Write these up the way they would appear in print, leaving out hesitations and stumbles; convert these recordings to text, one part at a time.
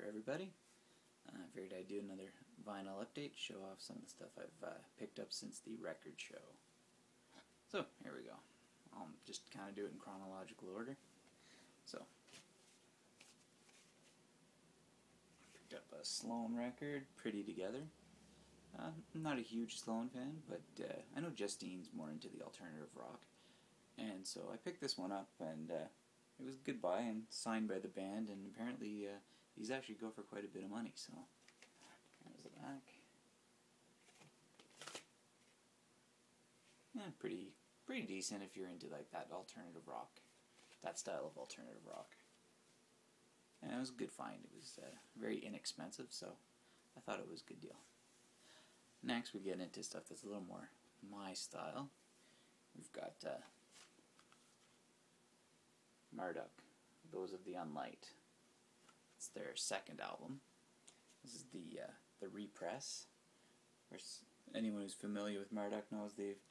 everybody. I figured I'd do another vinyl update, show off some of the stuff I've picked up since the record show. So, here we go. I'll just kind of do it in chronological order. So, picked up a Sloan record, Pretty Together. I'm not a huge Sloan fan, but I know Justine's more into the alternative rock. And so I picked this one up, and it was Goodbye and signed by the band, and apparently these actually go for quite a bit of money, so there's the back. Yeah, pretty decent if you're into like that alternative rock, that style of alternative rock. And it was a good find. It was very inexpensive, so I thought it was a good deal. Next we get into stuff that's a little more my style. We've got Marduk, Those of the Unlight. It's their second album. This is the repress. Anyone who's familiar with Marduk knows they've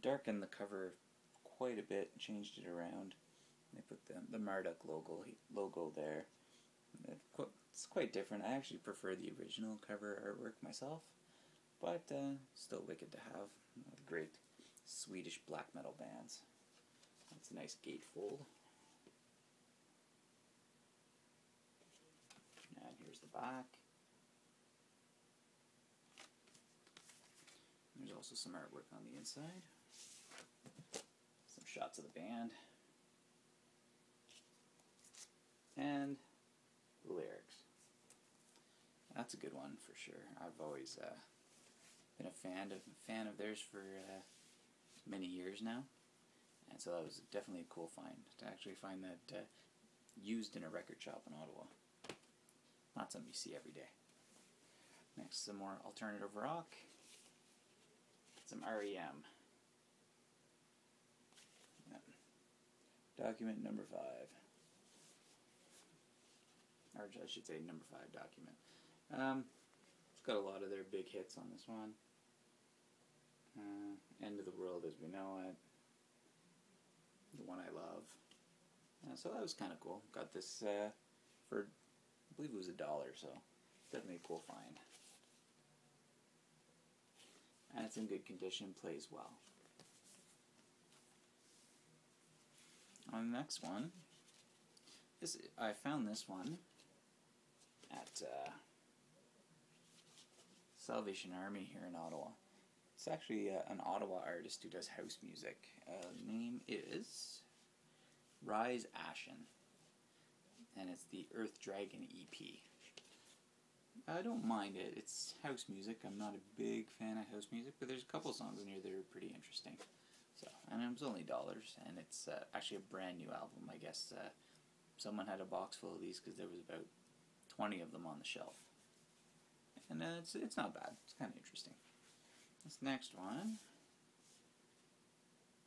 darkened the cover quite a bit, changed it around. They put the Marduk logo there. It's quite different. I actually prefer the original cover artwork myself, but still wicked to have. Great Swedish black metal bands. That's a nice gatefold. And here's the back. There's also some artwork on the inside. Some shots of the band. And the lyrics. That's a good one for sure. I've always been a fan of theirs for many years now. And so that was definitely a cool find, to actually find that used in a record shop in Ottawa. Not something you see every day. Next, some more alternative rock. Some REM. Yep. Document number 5. Or I should say number 5 document. It's got a lot of their big hits on this one. End of the World as We Know It. The One I Love. So that was kind of cool. Got this for, I believe it was $1, so definitely a cool find. And it's in good condition, plays well. On the next one, I found this one at Salvation Army here in Ottawa. It's actually an Ottawa artist who does house music. Name is Rhys Ashen, and it's the Earth Dragon EP. I don't mind it. It's house music. I'm not a big fan of house music, but there's a couple songs in here that are pretty interesting. So, and it was only $1, and it's actually a brand new album. I guess someone had a box full of these because there was about 20 of them on the shelf. And it's not bad. It's kind of interesting. This next one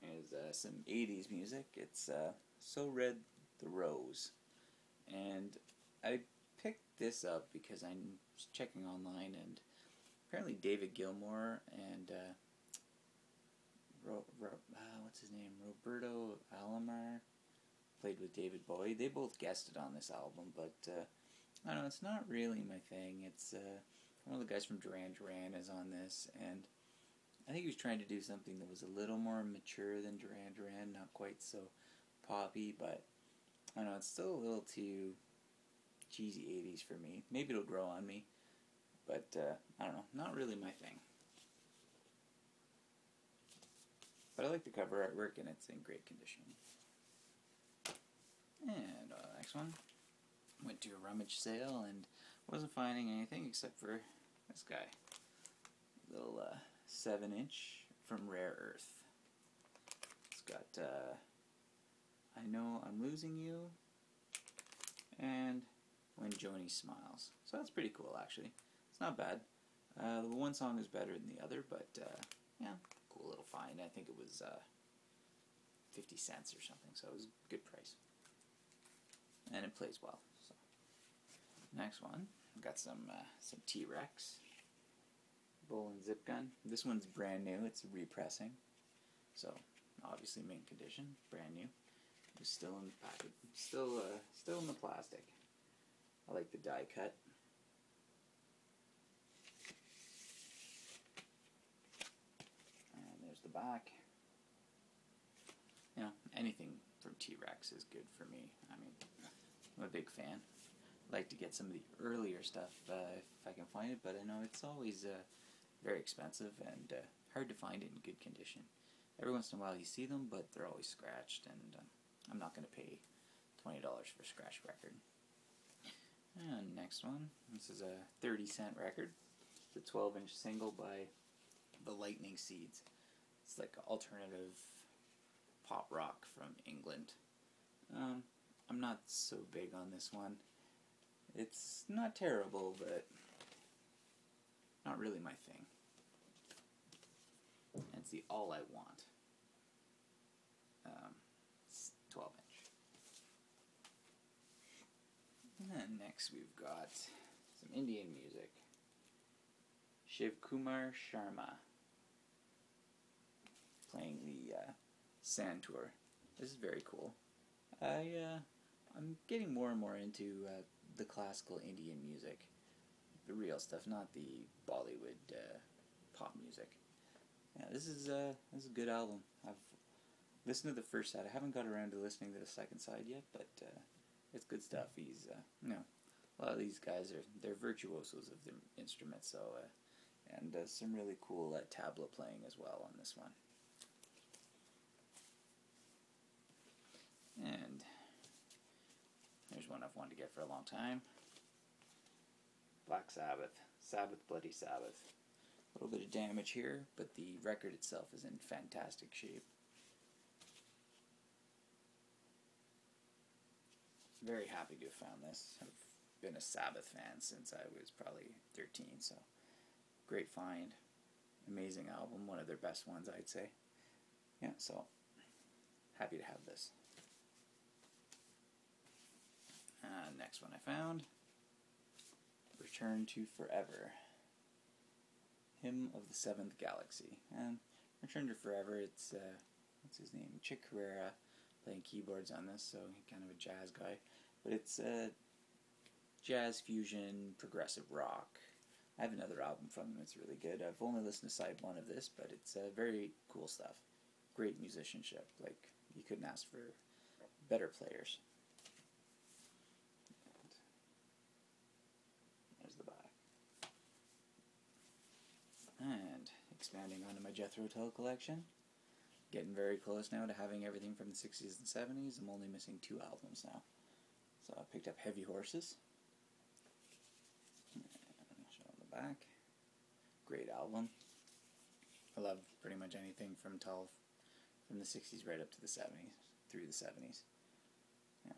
is some 80s music. It's So Red the Rose. And I picked this up because I was checking online, and apparently David Gilmour and what's his name? Roberto Alomar played with David Bowie. They both guested on this album, but I don't know, it's not really my thing. It's one of the guys from Duran Duran is on this, and I think he was trying to do something that was a little more mature than Duran Duran, not quite so poppy, but I don't know, it's still a little too cheesy 80s for me. Maybe it'll grow on me, but I don't know, not really my thing. But I like the cover artwork, and it's in great condition. And next one, went to a rummage sale and wasn't finding anything except for this guy. Little 7-inch from Rare Earth. It's got I Know I'm Losing You and When Joni Smiles. So that's pretty cool, actually. It's not bad. The one song is better than the other, but yeah, cool little find. I think it was 50 cents or something, so it was a good price. And it plays well. So next one, I've got some TRex bowl and zip gun. This one's brand new. It's repressing, so obviously mint condition, brand new. It's still in the packet, still in the plastic. I like the die cut. And there's the back. You know, anything from TRex is good for me. I mean, I'm a big fan. I like to get some of the earlier stuff if I can find it, but I know it's always very expensive and hard to find it in good condition. Every once in a while you see them, but they're always scratched, and I'm not going to pay $20 for a scratched record. And next one, this is a 30-cent record. It's a 12-inch single by the Lightning Seeds. It's like alternative pop rock from England. I'm not so big on this one. It's not terrible, but not really my thing. It's the All I Want. It's 12-inch. And then next we've got some Indian music. Shivkumar Sharma playing the Sand Tour. This is very cool. I'm getting more and more into the classical Indian music, the real stuff, not the Bollywood pop music. Yeah, this is a good album. I've listened to the first side. I haven't got around to listening to the second side yet, but it's good stuff. He's you know, a lot of these guys they're virtuosos of their instruments, so and some really cool tabla playing as well on this one. And there's one I've wanted to get for a long time. Black Sabbath. Sabbath, Bloody Sabbath. A little bit of damage here, but the record itself is in fantastic shape. Very happy to have found this. I've been a Sabbath fan since I was probably 13, so great find. Amazing album, one of their best ones, I'd say. Yeah, so happy to have this. Next one I found, Return to Forever, Hymn of the Seventh Galaxy. And Return to Forever, it's, what's his name, Chick Corea playing keyboards on this, so he's kind of a jazz guy. But it's jazz fusion, progressive rock. I have another album from him, it's really good. I've only listened to side one of this, but it's very cool stuff. Great musicianship, like you couldn't ask for better players. And expanding onto my Jethro Tull collection. Getting very close now to having everything from the 60s and 70s. I'm only missing 2 albums now. So I picked up Heavy Horses. And I'll show on the back. Great album. I love pretty much anything from Tull from the 60s right up to the 70s, through the 70s. Yeah.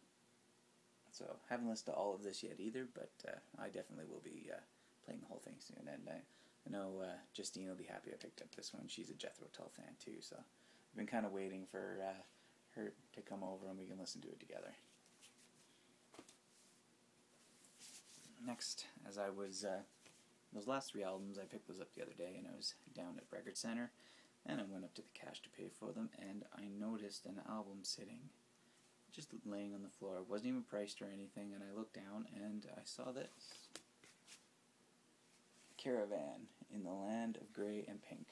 So haven't listened to all of this yet either, but I definitely will be playing the whole thing soon. And I know Justine will be happy I picked up this one. She's a Jethro Tull fan too, so I've been kind of waiting for her to come over and we can listen to it together. Next, as I was, those last 3 albums, I picked those up the other day, and I was down at Record Center, and I went up to the cash to pay for them, and I noticed an album sitting, just laying on the floor. It wasn't even priced or anything, and I looked down, and I saw this. Caravan, in the Land of Grey and Pink.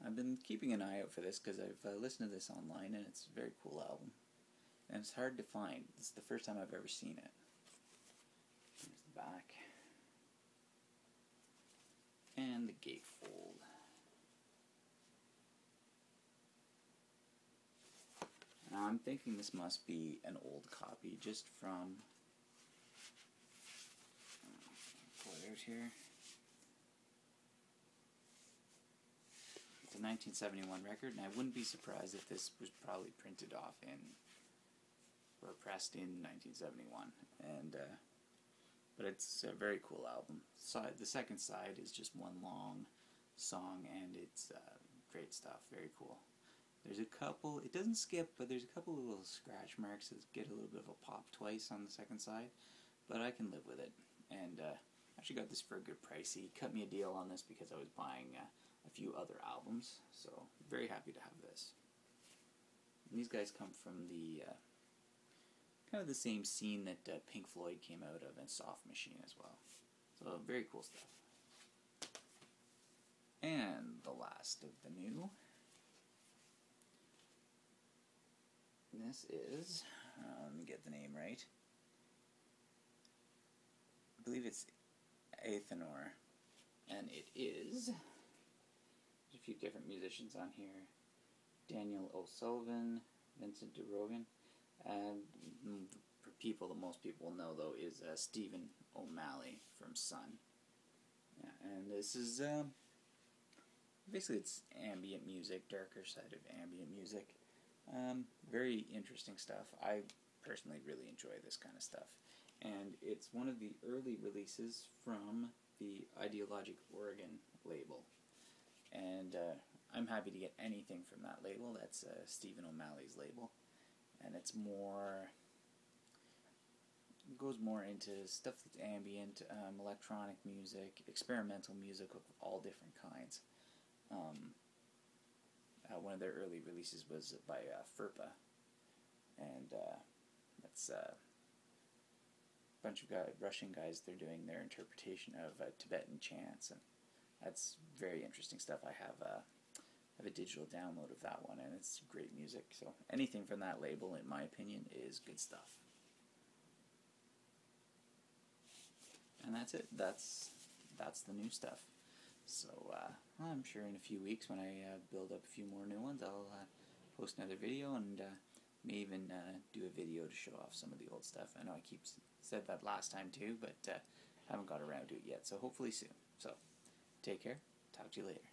I've been keeping an eye out for this because I've listened to this online, and it's a very cool album. And it's hard to find. It's the first time I've ever seen it. Here's the back. And the gatefold. Now I'm thinking this must be an old copy just from... pull it out here. It's a 1971 record, and I wouldn't be surprised if this was probably printed off in, or pressed in 1971. And but it's a very cool album. The second side is just one long song, and it's great stuff. Very cool. There's a couple, it doesn't skip, but there's a couple of little scratch marks that get a little bit of a pop twice on the second side, but I can live with it. And actually got this for a good price. He cut me a deal on this because I was buying a few other albums, so very happy to have this. And these guys come from the kind of the same scene that Pink Floyd came out of, and Soft Machine as well. So very cool stuff. And the last of the new. This is, let me get the name right. I believe it's Athanor. And it is, there's a few different musicians on here. Daniel O'Sullivan, Vincent DeRogan. And for people that most people know, though, is Stephen O'Malley from Sun. Yeah, and this is, basically it's ambient music, darker side of ambient music. Very interesting stuff. I personally really enjoy this kind of stuff. And it's one of the early releases from the Ideologic Oregon label. And I'm happy to get anything from that label. That's Stephen O'Malley's label. And it's more, it goes more into stuff that's ambient, electronic music, experimental music of all different kinds. One of their early releases was by FERPA, and that's a bunch of Russian guys. They're doing their interpretation of Tibetan chants, and that's very interesting stuff. I have a digital download of that one, and it's great music. So anything from that label, in my opinion, is good stuff. And that's it. That's the new stuff. So I'm sure in a few weeks, when I build up a few more new ones, I'll post another video, and may even do a video to show off some of the old stuff. I know I said that last time too, but haven't got around to it yet. So hopefully soon. So take care. Talk to you later.